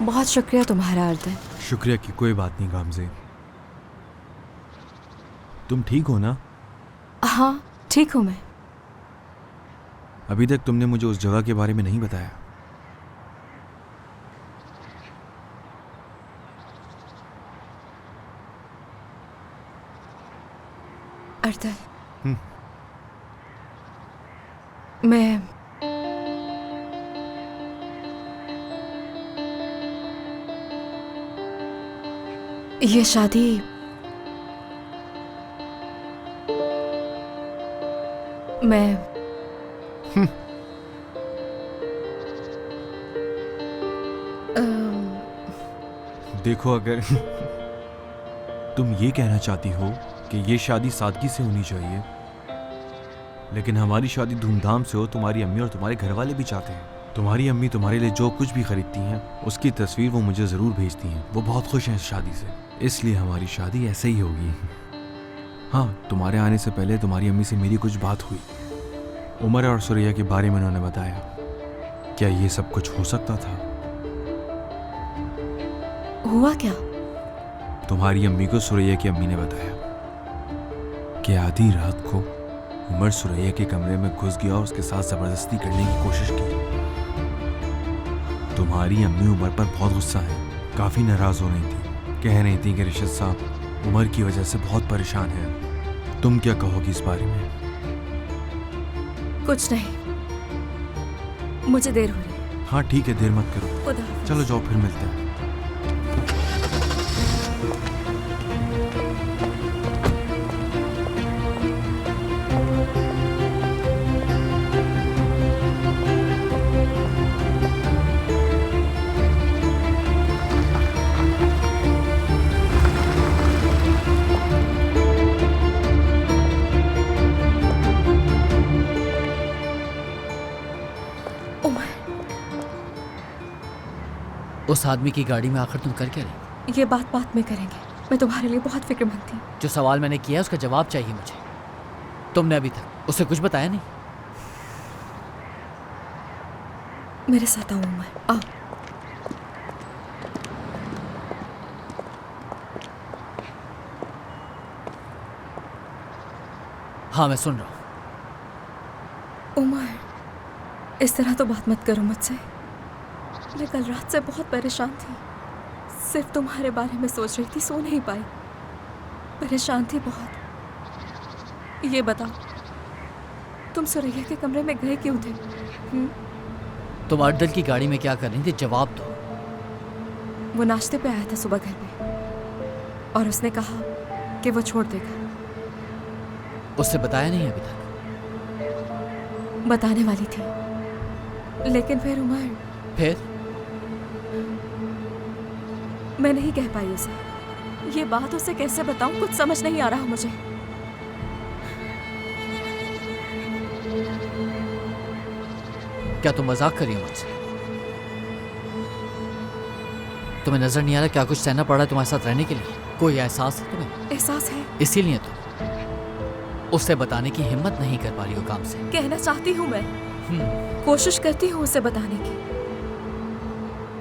बहुत शुक्रिया तुम्हारा अर्दन। शुक्रिया की कोई बात नहीं गामजे। तुम ठीक हो ना? हाँ ठीक हूँ मैं। अभी तक तुमने मुझे उस जगह के बारे में नहीं बताया। अर्दन, मैं ये शादी मैं देखो, अगर तुम ये कहना चाहती हो कि ये शादी सादगी से होनी चाहिए, लेकिन हमारी शादी धूमधाम से हो, तुम्हारी अम्मी और तुम्हारे घर वाले भी चाहते हैं। तुम्हारी अम्मी तुम्हारे लिए जो कुछ भी खरीदती हैं उसकी तस्वीर वो मुझे ज़रूर भेजती हैं। वो बहुत खुश हैं इस शादी से, इसलिए हमारी शादी ऐसे ही होगी। हाँ, तुम्हारे आने से पहले तुम्हारी अम्मी से मेरी कुछ बात हुई। उमर और सुरैया के बारे में उन्होंने बताया। क्या ये सब कुछ हो सकता था? हुआ क्या? तुम्हारी अम्मी को सुरैया की अम्मी ने बताया कि आधी रात को उमर सुरैया के कमरे में घुस गया और उसके साथ जबरदस्ती करने की कोशिश की। तुम्हारी अम्मी उमर पर बहुत गुस्सा है, काफी नाराज हो रही थी, कह रही थी कि रिशद साहब उमर की वजह से बहुत परेशान है। तुम क्या कहोगी इस बारे में? कुछ नहीं, मुझे देर हो रही है। हाँ ठीक है, देर मत करो, खुदा हाफिज़। चलो जाओ, फिर मिलते हैं। उस आदमी की गाड़ी में आखिर तुम कर क्या रही? ये बात में करेंगे। मैं तुम्हारे लिए बहुत फिक्रमंद थी। जो सवाल मैंने किया है उसका जवाब चाहिए मुझे। तुमने अभी तक उसे कुछ बताया नहीं? मेरे साथ आओ उमर, आओ। हाँ मैं सुन रहा हूँ। उमर, इस तरह तो बात मत करो मुझसे। मैं कल रात से बहुत परेशान थी, सिर्फ तुम्हारे बारे में सोच रही थी, सो नहीं पाई, परेशान थी बहुत। ये बताओ, तुम सुरैया के कमरे में गए क्यों थे? तुम अर्दल की गाड़ी में क्या कर रही थी? जवाब दो। वो नाश्ते पे आया था सुबह घर पे, और उसने कहा कि वो छोड़ देगा। उससे बताया नहीं अभी तक? बताने वाली थी, लेकिन फिर उमर, फिर मैं नहीं कह पाई उसे। ये बात उसे कैसे बताऊं, कुछ समझ नहीं आ रहा मुझे। क्या तुम मजाक कर रही हो मुझसे? तुम्हें नजर नहीं आ रहा क्या कुछ सहना पड़ा तुम्हारे साथ रहने के लिए? कोई एहसास है तुम्हें? एहसास है, इसीलिए तुम उससे बताने की हिम्मत नहीं कर पा रही हो काम से। कहना चाहती हूँ मैं, कोशिश करती हूँ उसे बताने की।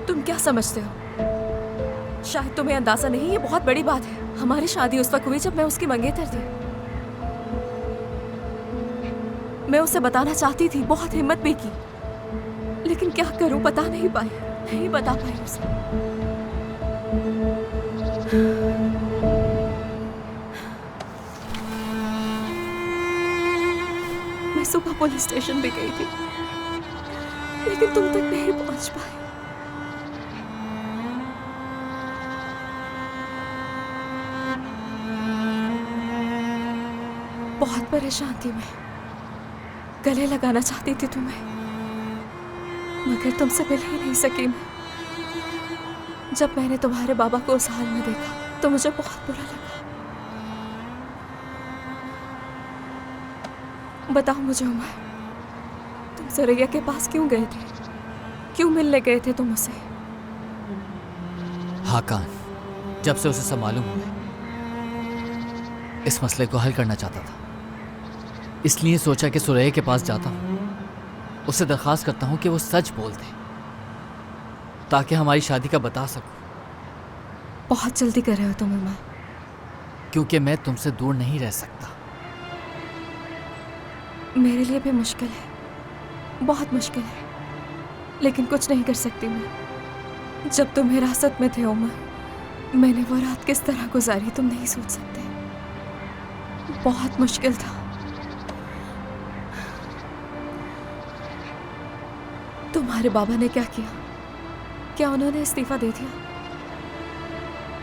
तुम क्या समझते हो? शायद तुम्हें अंदाजा नहीं, ये बहुत बड़ी बात है। हमारी शादी उस वक्त हुई जब मैं उसकी मंगेतर थी। मैं उसे बताना चाहती थी, बहुत हिम्मत भी की, लेकिन क्या करूं, बता नहीं पाई, नहीं बता पाई उसे। मैं सुबह पुलिस स्टेशन भी गई थी, लेकिन तुम तक नहीं पहुंच पाई। बहुत परेशान थी मैं, गले लगाना चाहती थी तुम्हें, मगर तुमसे मिल ही नहीं सकी मैं। जब मैंने तुम्हारे बाबा को उस हाल में देखा तो मुझे बहुत बुरा लगा। बताओ मुझे उमर, तुम सुरैया के पास क्यों गए थे? क्यों मिलने गए थे तुम उसे? हाकान, जब से उसे सब मालूम हुआ इस मसले को हल करना चाहता था, इसलिए सोचा कि सुरैया के पास जाता हूँ, उससे दरख्वास्त करता हूँ कि वो सच बोल दे, ताकि हमारी शादी का बता सकूं, बहुत जल्दी कर रहे हो तुम उमर। क्योंकि मैं तुमसे दूर नहीं रह सकता। मेरे लिए भी मुश्किल है, बहुत मुश्किल है, लेकिन कुछ नहीं कर सकती मैं। जब तुम हिरासत में थे उमर, मैंने वो रात किस तरह गुजारी तुम नहीं सोच सकते। बहुत मुश्किल था। तुम्हारे बाबा ने क्या किया? क्या उन्होंने इस्तीफा दे दिया?